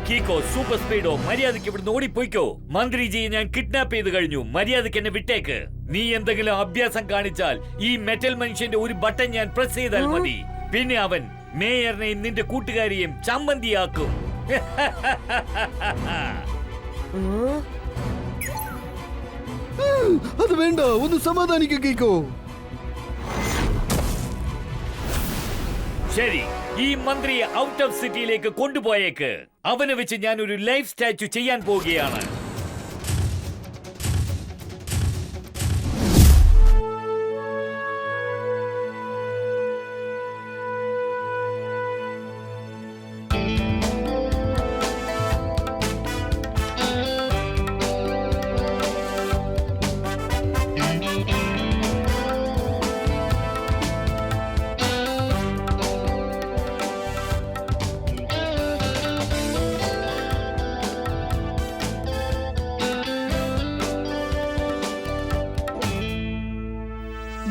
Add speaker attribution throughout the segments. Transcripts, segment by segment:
Speaker 1: കീക്കോ, super സ്പീഡോ, മര്യാദയ്ക്ക് ഇവിടുന്ന് ഓടിപ്പോയിക്കോ. മന്ത്രിജിയെ ഞാൻ കിഡ്നാപ്പ് ചെയ്ത് കഴിഞ്ഞു. മര്യാദയ്ക്ക് എന്നെ വിട്ടേക്ക്. നീ എന്തെങ്കിലും അഭ്യാസം കാണിച്ചാൽ ഈ മെറ്റൽ മനുഷ്യന്റെ ഒരു ബട്ടൺ ഞാൻ പ്രസ് ചെയ്താൽ മതി. പിന്നെ അവൻ മേയറിനെയും നിന്റെ കൂട്ടുകാരിയെയും ചമ്മന്തിയാക്കും.
Speaker 2: അത് വേണ്ട, ഒന്ന് സമാധാനിക്കോ കീക്കോ.
Speaker 1: ശരി, ഈ മന്ത്രിയെ ഔട്ട് ഓഫ് സിറ്റിയിലേക്ക് കൊണ്ടുപോയേക്ക്. അവനെ വെച്ച് ഞാൻ ഒരു ലൈഫ് സ്റ്റാച്ചു ചെയ്യാൻ പോവുകയാണ്.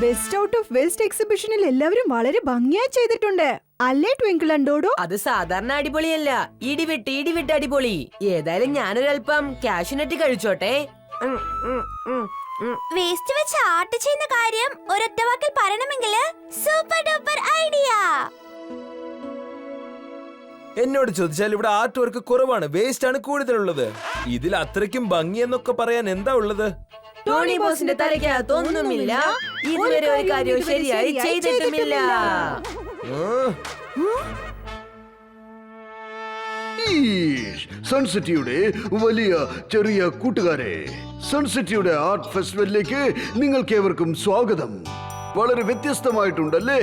Speaker 3: ബെസ്റ്റ് ഔട്ട് ഓഫ് വെസ്റ്റ് എക്സിബിഷനിൽ എല്ലാവരും വളരെ ഭംഗിയായി ചെയ്തിട്ടുണ്ട്, അല്ലേ ട്വിങ്കിൾ ആൻഡ് ഡോഡോ?
Speaker 4: അത് സാധാരണ അടിപൊളിയല്ല, ഇടിവിട്ട് അടിപൊളി. ഏതായാലും ഞാനൊരൽപ്പം കാഷ്യൂനട്ട് കഴിച്ചോട്ടെ.
Speaker 5: വേസ്റ്റ് വെച്ച് ആർട്ട് ചെയ്യുന്ന കാര്യം ഒരൊറ്റ വാക്കിൽ പറയണമെങ്കിൽ സൂപ്പർ ഡൂപ്പർ ഐഡിയ.
Speaker 6: എന്നോട് ചോദിച്ചാൽ ഇവിടെ ആർട്ട് വർക്ക് കുറവാണ്, വേസ്റ്റ് ആണ് കൂടുതലുള്ളത്. ഇതിൽ അത്രയ്ക്കും ഭംഗി എന്നൊക്കെ പറയാൻ എന്താ ഉള്ളത്?
Speaker 4: ടോണി ബോസിന്റെ തലയ്ക്കകത്തൊന്നുമില്ല, ഇതുവരെ ഒരു കാര്യവും ശരിയായി ചെയ്തിട്ടുമില്ല.
Speaker 2: സൺസിറ്റിയുടെ വലിയ ചെറിയ കൂട്ടുകാരെ, സൺസിറ്റിയുടെ ആർട്ട് ഫെസ്റ്റിവലിലേക്ക് നിങ്ങൾക്കേവർക്കും സ്വാഗതം. വളരെ വ്യത്യസ്തമായിട്ടുണ്ടല്ലേ?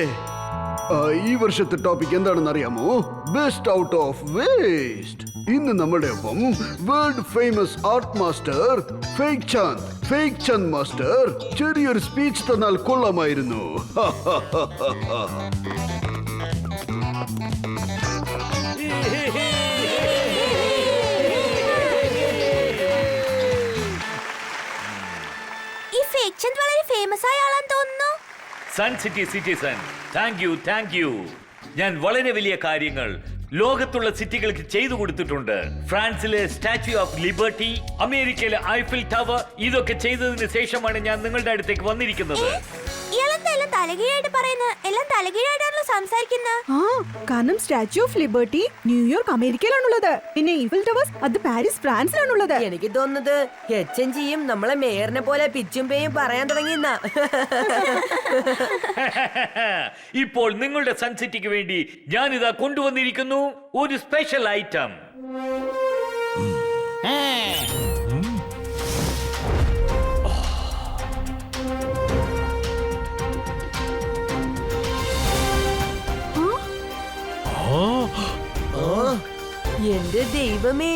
Speaker 2: ഈ വർഷത്തെ ടോപ്പിക് എന്താണെന്ന് അറിയാമോ? Best out of waste. ഇന്ന് നമ്മുടെ ഒപ്പം world famous art master fake Chand master ചെറിയൊരു സ്പീച്ച് തന്നാൽ കൊള്ളാമായിരുന്നു.
Speaker 5: ഈ ഫേക്ക് ചന്ദ് വളരെ ഫേമസ് ആയ ആളാന്ന് തോന്നുന്നു.
Speaker 1: Sun city citizen, thank you. ഞാൻ വളരെ വലിയ കാര്യങ്ങൾ ലോകത്തുള്ള സിറ്റികൾക്ക് ചെയ്തു കൊടുത്തിട്ടുണ്ട്. ഫ്രാൻസിലെ സ്റ്റാച്യു ഓഫ് ലിബർട്ടി, അമേരിക്കയിലെ ഐഫിൽ ടവർ, ഇതൊക്കെ ചെയ്തതിന് ശേഷമാണ് ഞാൻ നിങ്ങളുടെ അടുത്തേക്ക് വന്നിരിക്കുന്നത്.
Speaker 5: ഇയാളെന്തായാലും തലകീഴായിട്ട് പറയുന്നത്, എല്ലാം തലകീഴായിട്ടാണല്ലോ സംസാരിക്കുന്നത്.
Speaker 3: കാരണം സ്റ്റാച്യു ഓഫ് ലിബർട്ടി ന്യൂയോർക്ക് അമേരിക്കയിലാണുള്ളത്, പിന്നെ ഈഫൽ ടവേഴ്സ് അത് പാരീസ് ഫ്രാൻസിലാണുള്ളത്.
Speaker 4: എനിക്ക് തോന്നുന്നത് HNGയും നമ്മളെ മേയറിനെ പോലെ പിച്ചും പേയും പറയാൻ തുടങ്ങിയെന്നാ.
Speaker 1: ഇപ്പോൾ നിങ്ങളുടെ സൺസിറ്റിക്ക് വേണ്ടി ഞാനിതാ കൊണ്ടുവന്നിരിക്കുന്നു ഒരു സ്പെഷ്യൽ ഐറ്റം.
Speaker 4: എന്റെ ദൈവമേ,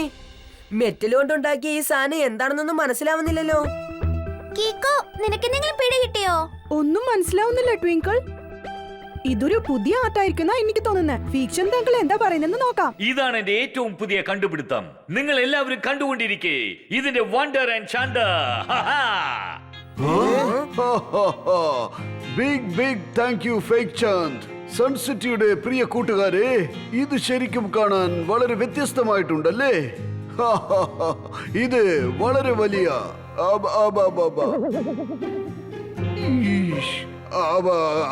Speaker 4: മെറ്റൽ കൊണ്ടുണ്ടാക്കിയ ഈ സാധനം എന്താണെന്നൊന്നും മനസ്സിലാവുന്നില്ലല്ലോ.
Speaker 5: കീക്കോ, നിനക്ക് എന്തെങ്കിലും പിടി കിട്ടിയോ?
Speaker 3: ഒന്നും മനസ്സിലാവുന്നില്ല ട്വിങ്കിൾ. ഇതൊരു പുതിയ ആർട്ടായിരിക്കുന്ന എനിക്ക് തോന്നുന്നത്. ഫീക്ഷൻ താങ്കൾ എന്താ പറയുന്നെന്ന് നോക്കാം.
Speaker 1: ഇതാണ് എന്റെ ഏറ്റവും പുതിയ കണ്ടുപിടുത്തം. നിങ്ങൾ എല്ലാവരും കണ്ടുകൊണ്ടിരിക്കേ ഇതിന്റെ wonder and thunder.
Speaker 2: Big thank you fake Chand. സൺസിറ്റിയുടെ പ്രിയ കൂട്ടുകാരെ, ഇത് ശരിക്കും കാണാൻ വളരെ വ്യത്യസ്തമായിട്ടുണ്ടല്ലേ? ഇത് വളരെ വലിയ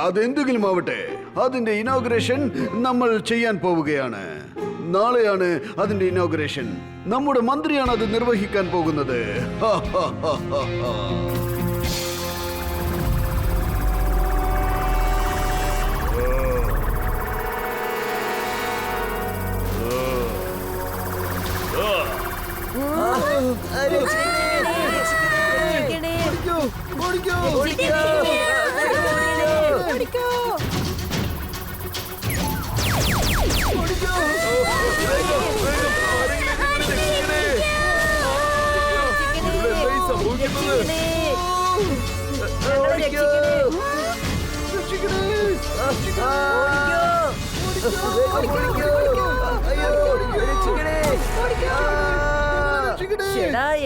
Speaker 2: അതെന്തെങ്കിലും ആവട്ടെ, അതിന്റെ ഇനോഗ്രേഷൻ നമ്മൾ ചെയ്യാൻ പോവുകയാണ്. നാളെയാണ് അതിന്റെ ഇനോഗ്രേഷൻ. നമ്മുടെ മന്ത്രിയാണ് അത് നിർവഹിക്കാൻ പോകുന്നത്.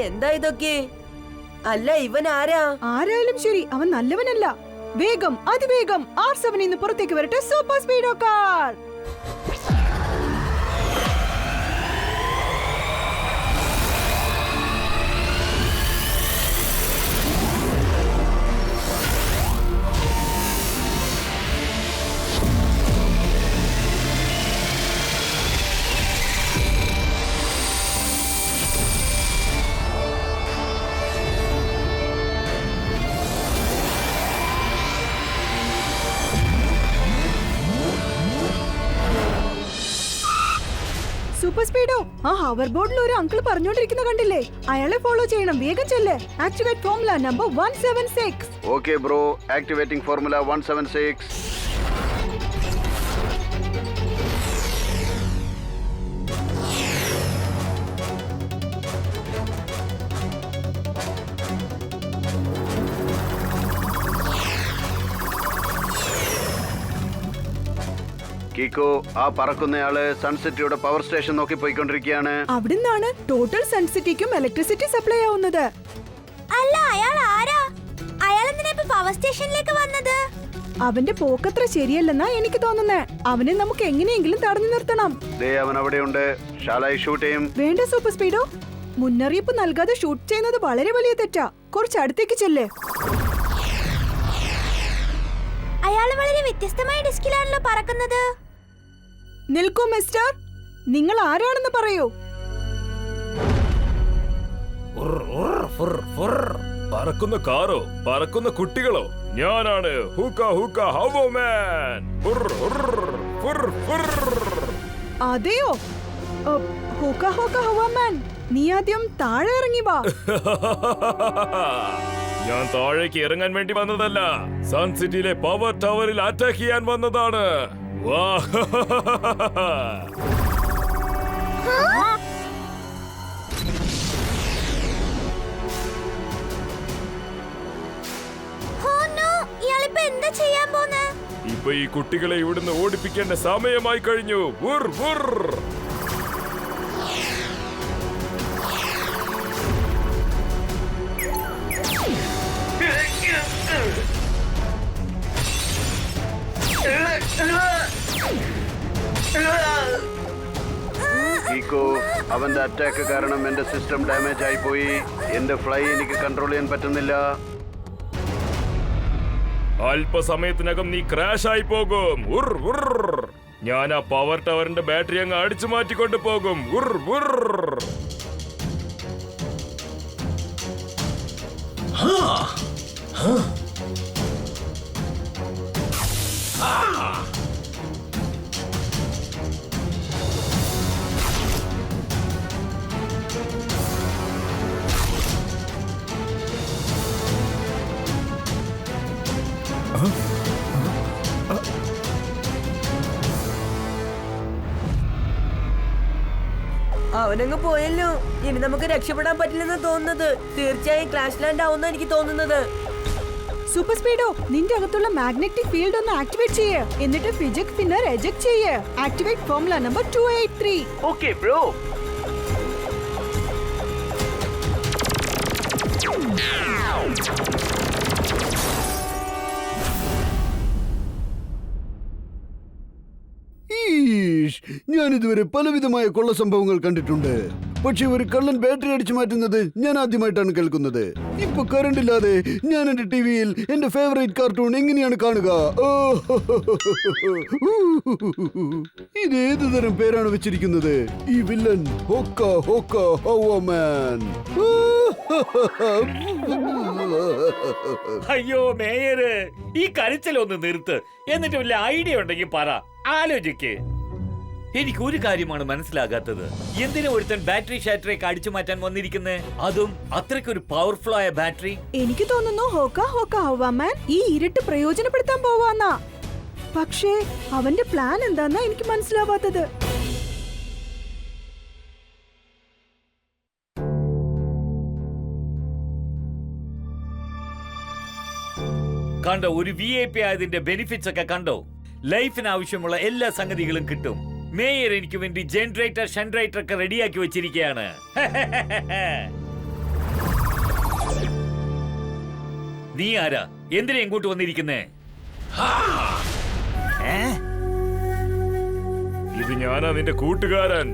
Speaker 4: എന്താ ഇതൊക്കെ? അല്ല, ഇവൻ ആരാ?
Speaker 3: ആരായാലും ശരി, അവൻ നല്ലവനല്ല. വേഗം, അതിവേഗം R7 നിന്ന് പുറത്തേക്ക് വരട്ടെ സൂപ്പർ സ്പീഡോ കാർ. സൂപ്പർ സ്പീഡോ ആ ഹവർ ബോർഡിൽ ഒരു അങ്കിൾ പറഞ്ഞോണ്ടിരിക്കുന്ന കണ്ടില്ലേ? അയാളെ ഫോളോ ചെയ്യണം. വേഗം ചെല്ല്. Activate formula number 176.
Speaker 2: Okay bro, activating formula 176. കീക്കോ, ആ പറക്കുന്നയാള് സൺസിറ്റിയുടെ പവർ സ്റ്റേഷൻ നോക്കി പോയിക്കൊണ്ടിരിക്കുകയാണ്.
Speaker 3: അവിടുന്നാണ് ടോട്ടൽ സൺസിറ്റിക്കും ഇലക്ട്രിസിറ്റി സപ്ലൈ ആവുന്നത്.
Speaker 5: അല്ല, അയാൾ ആരാ? അയാൾ എന്തിനാ ഇപ്പൊ പവർ സ്റ്റേഷനിലേക്ക് വന്നത്?
Speaker 3: അവന്റെ പോക്കത്ര ശരിയല്ലെന്നാ എനിക്ക് തോന്നുന്നേ. അവനെ നമുക്ക് എങ്ങനെയെങ്കിലും തടഞ്ഞു നിർത്തണം.
Speaker 2: ദേ അവൻ അവിടെയുണ്ട്. ഷാലായി ഷൂട്ട് ചെയ്യും?
Speaker 3: വേണ്ട സൂപ്പർ സ്പീഡോ, മുന്നറിയിപ്പ് നൽകാതെ ഷൂട്ട് ചെയ്യുന്നത് വളരെ വലിയ തെറ്റാ. കുറച്ച് അടുത്തേക്ക് ചെല്ലേ.
Speaker 5: അയാൾ വളരെ വ്യത്യസ്തമായ ഡിസ്കിലാണല്ലോ പറക്കുന്നത്.
Speaker 3: നിൽക്കൂ മിസ്റ്റർ, നിങ്ങൾ ആരാണെന്ന് പറയൂ.
Speaker 6: പറക്കുന്ന കാറോ പറക്കുന്ന കുട്ടികളോ? ഞാനാണ് ഹൂക്ക ഹൂക്ക ഹവോമാൻ.
Speaker 3: അതെയോ? ഹോക്ക ഹോക്ക ഹവാമാൻ, നീ ആദ്യം താഴെ ഇറങ്ങി വാ.
Speaker 6: ഞാൻ താഴേക്ക് ഇറങ്ങാൻ വേണ്ടി വന്നതല്ല, സൺ സിറ്റിയിലെ പവർ ടവറിൽ അറ്റാക്ക് ചെയ്യാൻ വന്നതാണ്. വാ.
Speaker 5: ഇയാളിപ്പോ എന്താ ചെയ്യാൻ പോന്നെ?
Speaker 6: ഇപ്പൊ ഈ കുട്ടികളെ ഇവിടുന്ന് ഓടിപ്പിക്കേണ്ട സമയമായി കഴിഞ്ഞു. വുർ, വുർ.
Speaker 2: കീക്കോ, അവന്റെ അറ്റാക്ക് കാരണം എന്റെ സിസ്റ്റം ഡാമേജ് ആയി പോയി. എന്റെ ഫ്ലൈ എനിക്ക് കൺട്രോൾ ചെയ്യാൻ പറ്റുന്നില്ല.
Speaker 6: അല്പസമയത്തിനകം നീ ക്രാഷ് ആയി പോകും. ഉർ, ഉർ. ഞാൻ ആ പവർ ടവറിന്റെ ബാറ്ററി അങ്ങ് അടിച്ചു മാറ്റിക്കൊണ്ട് പോകും. ഉർ, ഉർ.
Speaker 4: അവനങ്ങ് പോയല്ലോ. ഇനി നമുക്ക് രക്ഷപ്പെടാൻ പറ്റില്ലെന്ന് തോന്നുന്നത്. തീർച്ചയായും ക്ലാഷ് ലാൻഡ് ആവുന്ന എനിക്ക് തോന്നുന്നത്.
Speaker 3: സൂപ്പർ സ്പീഡോ, നിന്റെ അകത്തുള്ള മാഗ്നറ്റിക് ഫീൽഡ് ഒന്ന് ആക്ടിവേറ്റ് ചെയ്യേ. എന്നിട്ട് ഫിജിക് സ്പിന്നർ എജക്ട് ചെയ്യേ. Activate formula number 283.
Speaker 1: Okay bro.
Speaker 2: ഞാൻ ഇതുവരെ പലവിധമായ കൊള്ള സംഭവങ്ങൾ കണ്ടിട്ടുണ്ട്, പക്ഷെ ഒരു കള്ളൻ ബാറ്ററി അടിച്ചു മാറ്റുന്നത് ഞാൻ ആദ്യമായിട്ടാണ് കേൾക്കുന്നത്. ഇപ്പൊ കറണ്ട് ഇല്ലാതെ ഞാൻ എന്റെ ടിവിയിൽ എന്റെ ഫേവറേറ്റ് കാർട്ടൂൺ എങ്ങനെയാണ് കാണുക? ഇത് ഏത് തരം പേരാണ് വെച്ചിരിക്കുന്നത്? ഈ വില്ലൻ ഹോക്ക ഹോക്ക ഹവോമാൻ.
Speaker 1: അയ്യോ മേയര്, ഈ കരച്ചിലൊന്ന് നിർത്ത്. എന്നിട്ട് വല്ല ഐഡിയ ഉണ്ടെങ്കിൽ പറ, ആലോചിക്ക്. എനിക്ക് ഒരു കാര്യമാണ് മനസ്സിലാകാത്തത്. എന്തിനാ ഒരുത്തൻ ബാറ്ററി ഷാറ്ററേക്ക് അടിച്ചു മാറ്റാൻ വന്നിരിക്കുന്നേ? അതും അത്രയ്ക്കൊരു പവർഫുൾ ആയ ബാറ്ററി.
Speaker 3: എനിക്ക് തോന്നുന്നു ഹോക്ക ഹോക്ക ഹവാമാൻ ഈ ഇരുട്ട് പ്രയോജനപ്പെടുത്താൻ പോവാന്നാ. പക്ഷേ അവന്റെ പ്ലാൻ എന്താന്നാ എനിക്ക് മനസ്സിലാവാത്തത്.
Speaker 1: കണ്ടോ, ഒരു VIP ആയതിന്റെ ബെനിഫിറ്റ്സ് ഒക്കെ കണ്ടോ? ലൈഫിന് ആവശ്യമുള്ള എല്ലാ സംഗതികളും കിട്ടും. മേയർ എനിക്ക് വേണ്ടി ജനറേറ്റർ ഷെൻറേറ്റർ ഒക്കെ റെഡിയാക്കി വെച്ചിരിക്കുകയാണ്. നീ ആരാ? എന്തിനാ ഇങ്ങോട്ട് വന്നിരിക്കുന്നേ?
Speaker 6: ഇത് ഞാനാ നിന്റെ കൂട്ടുകാരൻ.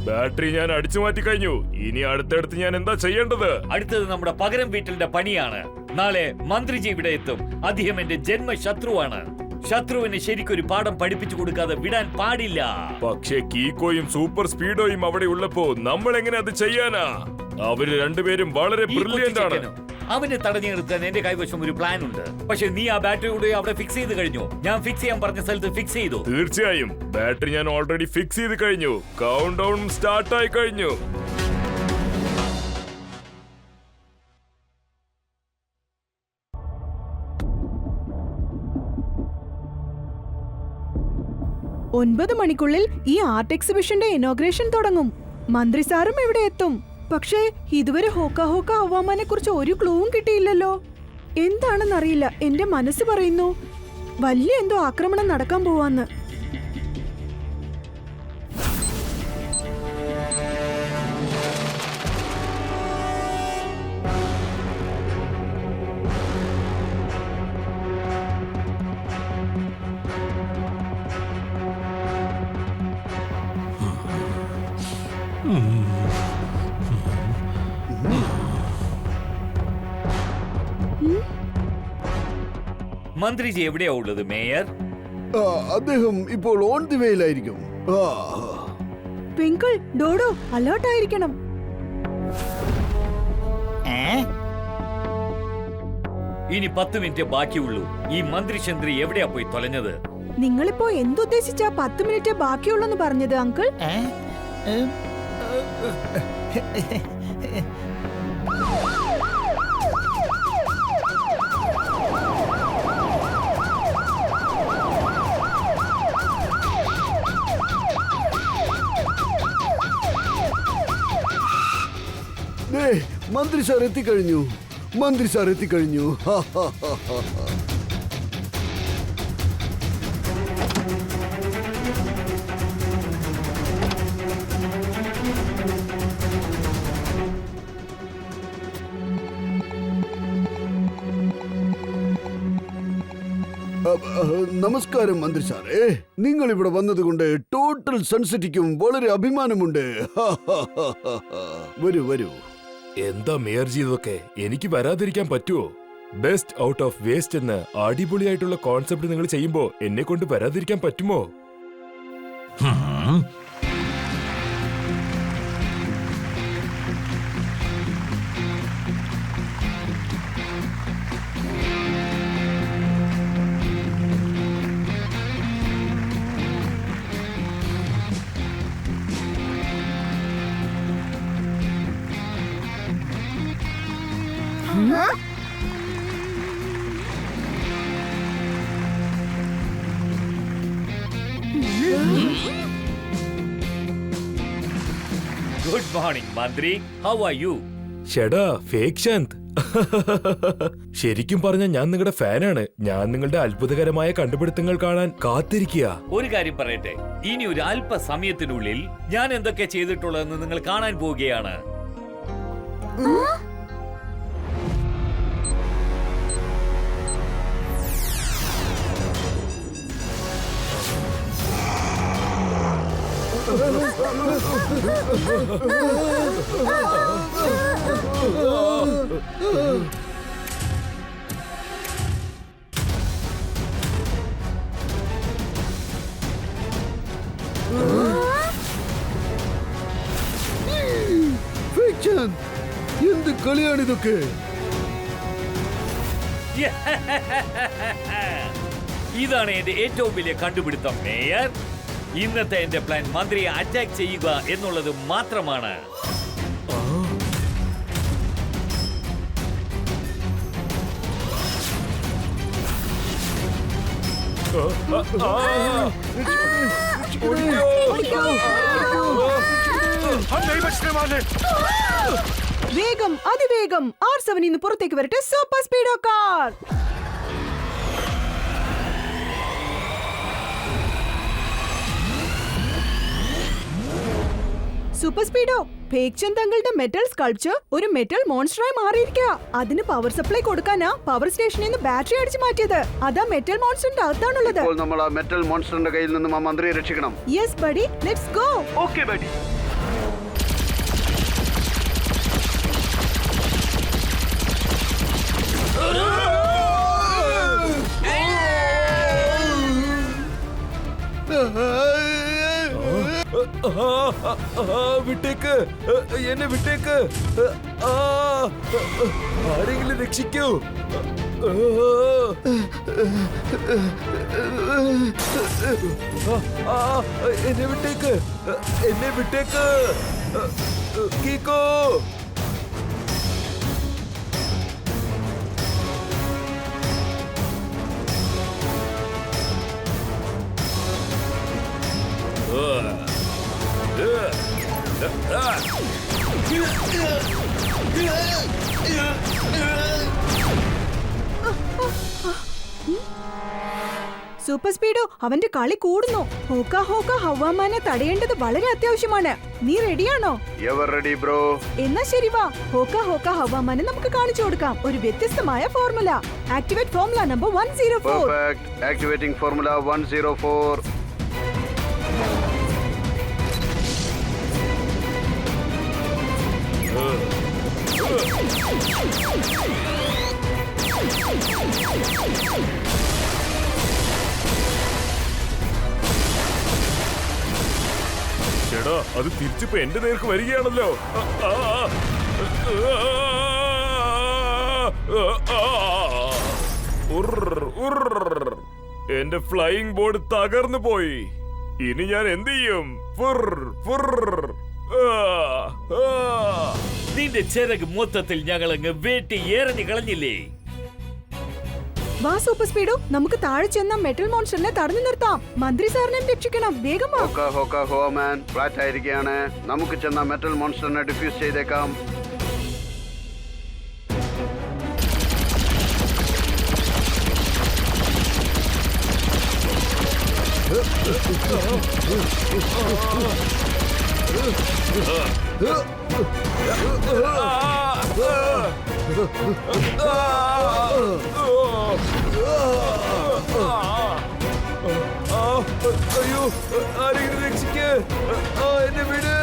Speaker 6: ബാറ്ററി ഞാൻ അടിച്ചു മാറ്റി കഴിഞ്ഞു. ഇനി അടുത്തടുത്ത് ഞാൻ എന്താ ചെയ്യേണ്ടത്?
Speaker 1: അടുത്തത് നമ്മുടെ പകരം വീട്ടിന്റെ പണിയാണ്. നാളെ മന്ത്രിജി ഇവിടെ എത്തും. അദ്ദേഹം എന്റെ ജന്മ ശത്രുവാണ്. ശത്രുവിന് ശരിക്കൊരു പാഠം പഠിപ്പിച്ചു കൊടുക്കാതെ വിടാൻ പാടില്ല.
Speaker 6: പക്ഷേ കീക്കോയും സൂപ്പർ സ്പീഡോയും അവിടെ ഉള്ളപ്പോ നമ്മൾ എങ്ങനെ അത് ചെയ്യാനാ? അവര് രണ്ടുപേരും വളരെ
Speaker 1: ഈ
Speaker 6: ബ്രില്യന്റ് ആണ്.
Speaker 1: കൊച്ചു അവനെ തടഞ്ഞു നിർത്താൻ എന്റെ കൈവശം ഒരു പ്ലാൻ ഉണ്ട്. പക്ഷെ നീ ആ ബാറ്ററി കൂടെ അവിടെ ഫിക്സ് ചെയ്ത് കഴിഞ്ഞു. ഞാൻ ഫിക്സ് ചെയ്യാൻ പറഞ്ഞ സ്ഥലത്ത് ഫിക്സ് ചെയ്തു.
Speaker 6: തീർച്ചയായും ബാറ്ററി ഞാൻ ഓൾറെഡി ഫിക്സ് ചെയ്ത് കഴിഞ്ഞു. കൗണ്ട് ഡൗൺ സ്റ്റാർട്ട് ആയി കഴിഞ്ഞു.
Speaker 3: ഒൻപത് മണിക്കുള്ളിൽ ഈ ആർട്ട് എക്സിബിഷന്റെ ഇനോഗ്രേഷൻ തുടങ്ങും. മന്ത്രി സാറും ഇവിടെ എത്തും. പക്ഷേ ഇതുവരെ ഹോക്ക ഹോക്ക ഹവാമാനെ കുറിച്ച് ഒരു ക്ലൂവും കിട്ടിയില്ലല്ലോ. എന്താണെന്നറിയില്ല, എന്റെ മനസ്സ് പറയുന്നു വലിയ എന്തോ ആക്രമണം നടക്കാൻ പോവാന്ന്.
Speaker 1: മന്ത്രിജി എവിടെയാ ഉള്ളത് മേയർ?
Speaker 2: അദ്ദേഹം ഇപ്പോൾ ഓൺ ദി വേയിലായിരിക്കും.
Speaker 3: ട്വിങ്കിൾ, ഡോഡോ അലേർട്ട് ആയിരിക്കണം.
Speaker 1: ഇനി 10 മിനിറ്റ് ബാക്കിയുള്ളൂ. ഈ മന്ത്രി ചന്ദ്രി എവിടെയാ പോയി തൊലഞ്ഞത്?
Speaker 3: നിങ്ങളിപ്പോ എന്തുദ്ദേശിച്ചാ 10 മിനിറ്റ് ബാക്കിയുള്ളെന്ന് പറഞ്ഞത് അങ്കിൾ?
Speaker 2: മന്ത്രി സാർ എത്തിക്കഴിഞ്ഞു. മന്ത്രി സാർ എത്തിക്കഴിഞ്ഞു. നമസ്കാരം മന്ത്രി സാറേ. നിങ്ങൾ ഇവിടെ വന്നതുകൊണ്ട് ടോട്ടൽ സൺസിറ്റിക്കും വളരെ അഭിമാനമുണ്ട്. വരൂ വരൂ.
Speaker 6: എന്താ മേയർ ചെയ്തൊക്കെ എനിക്ക് വരാതിരിക്കാൻ പറ്റുമോ? ബെസ്റ്റ് ഔട്ട് ഓഫ് വേസ്റ്റ് എന്ന അടിപൊളിയായിട്ടുള്ള കോൺസെപ്റ്റ് നിങ്ങൾ ചെയ്യുമ്പോ എന്നെ കൊണ്ട് വരാതിരിക്കാൻ പറ്റുമോ?
Speaker 1: ഗുഡ് മോർണിംഗ് മന്ത്രി. How are you?
Speaker 6: ഷെടാ ഫേക്ക് ശാന്ത്. ശരിക്കും പറഞ്ഞ ഞാൻ നിങ്ങളുടെ ഫാനാണ്. ഞാൻ നിങ്ങളുടെ അത്ഭുതകരമായ കണ്ടുപിടുത്തങ്ങൾ കാണാൻ കാത്തിരിക്കുക.
Speaker 1: ഒരു കാര്യം പറയട്ടെ, ഇനി ഒരു അല്പ സമയത്തിനുള്ളിൽ ഞാൻ എന്തൊക്കെ ചെയ്തിട്ടുള്ളതെന്ന് നിങ്ങൾ കാണാൻ പോവുകയാണ്.
Speaker 2: എന്ത് കളിയാണിതൊക്കെ?
Speaker 1: ഇതാണ് എന്റെ ഏറ്റവും വലിയ കണ്ടുപിടുത്തം മേയർ. ഇന്നത്തെ എന്റെ പ്ലാൻ മന്ത്രിയെ അറ്റാക്ക് ചെയ്യുക എന്നുള്ളത് മാത്രമാണ്.
Speaker 3: വേഗം, അതിവേഗം R7 നിന്ന് പുറത്തേക്ക് വരട്ടെ സൂപ്പർ സ്പീഡോ കാർ. സൂപ്പർ സ്പീഡോ, ഫേക്ചന്ദ് തങ്ങളുടെ മെറ്റൽ സ്കൾപ്ചർ ഒരു മെറ്റൽ മോൺസ്റ്ററായി മാറിയിരിക്കുക. അതിന് പവർ സപ്ലൈ കൊടുക്കാനാ പവർ സ്റ്റേഷനിൽ നിന്ന് ബാറ്ററി അടിച്ചു മാറ്റിയത്. അതാ മെറ്റൽ മോൺസ്റ്ററിന്റെ അകത്താണുള്ളത്.
Speaker 2: ഇപ്പോൾ നമ്മൾ ആ മെറ്റൽ മോൺസ്റ്ററിന്റെ കയ്യിൽ നിന്നും ആ മന്ത്രിയെ രക്ഷിക്കണം.
Speaker 3: Yes buddy, let's go.
Speaker 2: Okay buddy.
Speaker 6: വിട്ടേക്ക്, എന്നെ വിട്ടേക്ക്. ആരെങ്കിലും രക്ഷിക്കൂ. എന്നെ വിട്ടേക്ക്, എന്നെ വിട്ടേക്ക്. കീക്കോ.
Speaker 3: സൂപ്പർ സ്പീഡോ, അവന്റെ കളി കൂടുന്നു. ഹോക്ക ഹോക്ക ഹവാമാനെ തടയേണ്ടത് വളരെ അത്യാവശ്യമാണ്. നീ റെഡിയാണോ?
Speaker 2: Ever ready bro.
Speaker 3: എന്നാ ശരി വാ, ഹോക്ക ഹോക്ക ഹവാമാനെ നമുക്ക് കാണിച്ചു കൊടുക്കാം ഒരു വ്യത്യസ്തമായ formula. Activate formula number 104.
Speaker 2: Perfect. Activating formula 104.
Speaker 6: ചേടാ, അത് തിരിച്ചിപ്പോ എന്റെ നേർക്ക് വരികയാണല്ലോ. എന്റെ ഫ്ലൈയിങ് ബോർഡ് തകർന്നു പോയി. ഇനി ഞാൻ എന്ത് ചെയ്യും?
Speaker 1: നിന്റെ ചിറക് മൊത്തത്തിൽ ഞങ്ങളങ്ങ് വെട്ടി എറിഞ്ഞു കളഞ്ഞില്ലേ?
Speaker 3: വാ സൂപ്പർ സ്പീഡോ, നമുക്ക് താഴെ ചെന്ന മെറ്റൽ മോൺസ്റ്ററിനെ തടഞ്ഞു നിർത്താം. മന്ത്രി സാറിനെ രക്ഷിക്കണം. വേഗം വാ.
Speaker 2: ഹോക്ക ഹോക്ക ഹോമാൻ ഫ്ലാറ്റ് ആയിരിക്കുകയാണ്. നമുക്ക് ചെന്ന മെറ്റൽ മോൺസ്റ്ററിനെ ഡിഫ്യൂസ് ചെയ്തേക്കാം.
Speaker 6: അയ്യോ, ആരെങ്കിലും രക്ഷിക്ക്. എന്നെ വിട്.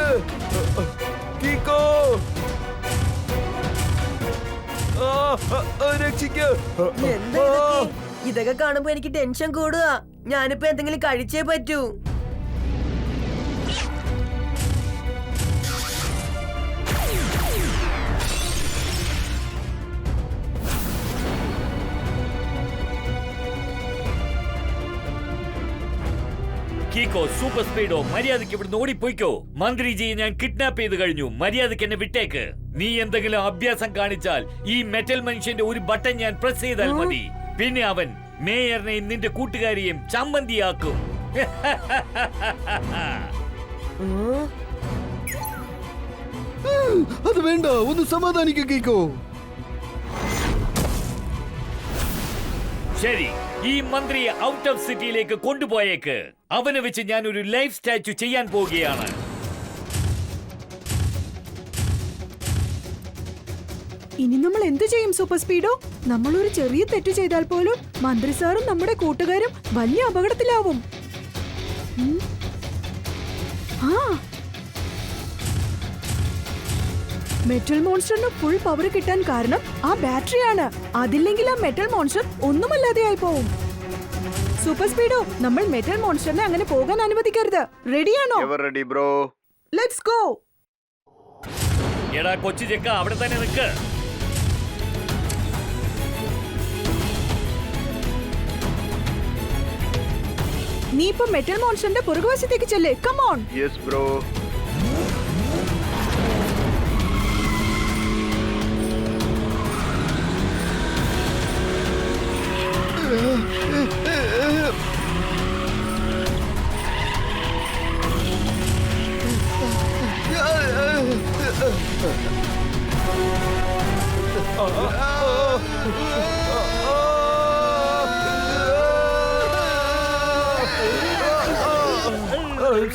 Speaker 6: കീക്കോ, രക്ഷിക്ക്.
Speaker 4: എന്താ ഇതൊക്കെ കാണുമ്പോ എനിക്ക് ടെൻഷൻ കൂടുക. ഞാനിപ്പോ എന്തെങ്കിലും കഴിച്ചേ പറ്റൂ.
Speaker 1: കീക്കോ, സൂപ്പർ സ്പീഡോ, മര്യാദയ്ക്ക് ഇവിടുന്ന് ഓടിപ്പോയിക്കോ. മന്ത്രിജിയെ ഞാൻ കിഡ്നാപ്പ് ചെയ്ത് കഴിഞ്ഞു. മര്യാദയ്ക്ക് എന്നെ വിട്ടേക്ക്. നീ എന്തെങ്കിലും അഭ്യാസം കാണിച്ചാൽ ഈ മെറ്റൽ മനുഷ്യന്റെ ഒരു ബട്ടൺ ഞാൻ പ്രസ് ചെയ്താൽ മതി. പിന്നെ അവൻ മേയറിനെയും നിന്റെ കൂട്ടുകാരിയെയും ചമ്മന്തിയാക്കും.
Speaker 2: അത് വേണ്ട, ഒന്ന് സമാധാനിക്കോ കീക്കോ.
Speaker 1: ശരി, ഈ മന്ത്രിയെ ഔട്ട് ഓഫ് സിറ്റിയിലേക്ക് കൊണ്ടുപോയേക്ക്. അവനെ വെച്ച് ഞാൻ ഒരു ലൈഫ് സ്റ്റാച്ചു ചെയ്യാൻ പോവുകയാണ്.
Speaker 3: ഇനി നമ്മൾ എന്ത് ചെയ്യും സൂപ്പർ സ്പീഡോ? നമ്മൾ ഒരു ചെറിയ തെറ്റ് ചെയ്താൽ പോലും മന്ത്രി സാറും നമ്മുടെ കൂട്ടുകാരും വലിയ അപകടത്തിലാവും. മെറ്റൽ മോൺസ്റ്ററിന് ഫുൾ പവർ കിട്ടാൻ കാരണം ആ ബാറ്ററിയാണ്. അതില്ലെങ്കിൽ ആ മെറ്റൽ മോൺസ്റ്റർ ഒന്നുമല്ലാതെയായി പോവും. സൂപ്പർ സ്പീഡോ, നമ്മൾ മെറ്റൽ മോൺസ്റ്ററിനെ അങ്ങനെ പോകാൻ അനുവദിക്കരുത്. റെഡിയാണോ?
Speaker 2: Ever ready bro.
Speaker 3: Let's go.
Speaker 1: എടാ കൊച്ചു ചെക്ക, അവിടെ തന്നെ നിൽക്ക്.
Speaker 3: നീ ഇപ്പൊ മെറ്റൽ മോൺസ്റ്ററിന്റെ പുറകുവശത്തേക്ക് ചെല്ലേ. Come on.
Speaker 2: Yes bro.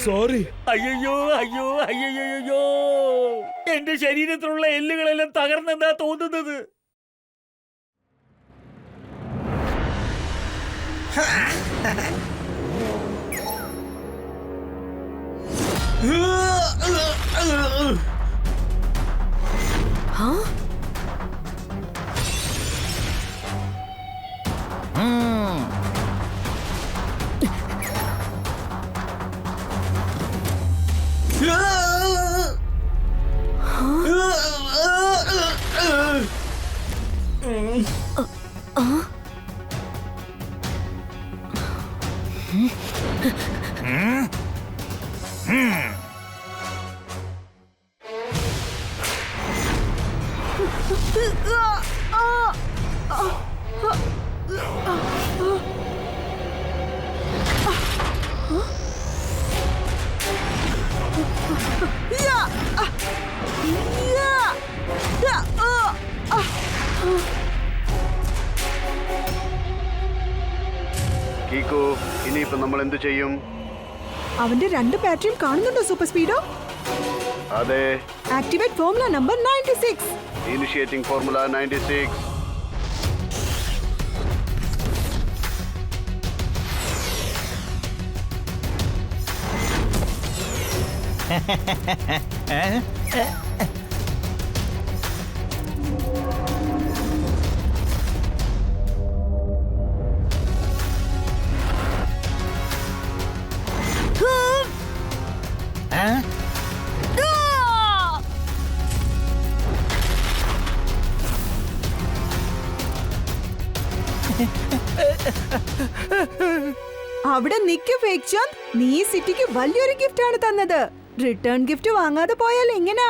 Speaker 6: Sorry.
Speaker 1: അയ്യോ അയ്യോ അയ്യോ, എന്റെ ശരീരത്തിലുള്ള എല്ലുകളെല്ലാം തകർന്നെന്താ തോന്നുന്നത്?
Speaker 2: കീക്കോ, ഇനിയിപ്പോ നമ്മൾ എന്ത് ചെയ്യും?
Speaker 3: അവന്റെ രണ്ട് ബാറ്ററിയും കാണുന്നുണ്ടോ സൂപ്പർ സ്പീഡോ?
Speaker 2: അതെ.
Speaker 3: Activate formula number 96.
Speaker 2: Initiating formula 96.
Speaker 3: അവിടെ നിക്ക് ഫേക്ക് ചാന്ദ്, നീ ഈ സിറ്റിക്ക് വലിയൊരു ഗിഫ്റ്റ് ആണ് തന്നത്. റിട്ടേൺ ഗിഫ്റ്റ് വാങ്ങാതെ പോയാൽ എങ്ങനാ?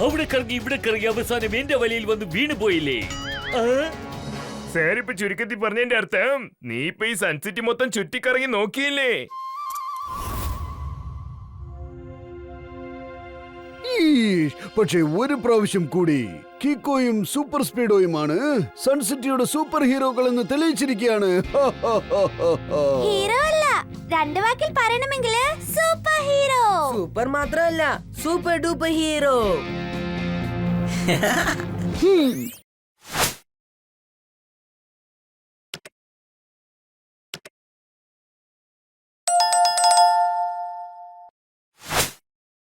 Speaker 1: അവിടെ കറങ്ങി ഇവിടെ കറങ്ങി അവസാനം എന്റെ വലയിൽ വന്ന് വീണു പോയില്ലേ?
Speaker 6: സാർ ഇപ്പൊ ചുരുക്കത്തിൽ പറഞ്ഞതിന്റെ അർത്ഥം നീ ഇപ്പൊ ഈ സൺസിറ്റി മൊത്തം ചുറ്റിക്കറങ്ങി നോക്കിയില്ലേ?
Speaker 2: പക്ഷേ ഒരു പ്രാവശ്യം കൂടി കിക്കോയും സൂപ്പർ സ്പീഡോയുമാണ് സൺസിറ്റിയുടെ സൂപ്പർ ഹീറോകൾ എന്ന് തെളിയിച്ചിരിക്കുകയാണ്.
Speaker 5: ഹീറോ അല്ല, രണ്ട് വാക്കിൽ പറയണമെങ്കിൽ സൂപ്പർ ഹീറോ.
Speaker 4: സൂപ്പർ മാത്രമല്ല, സൂപ്പർ ഡൂപ്പർ ഹീറോ.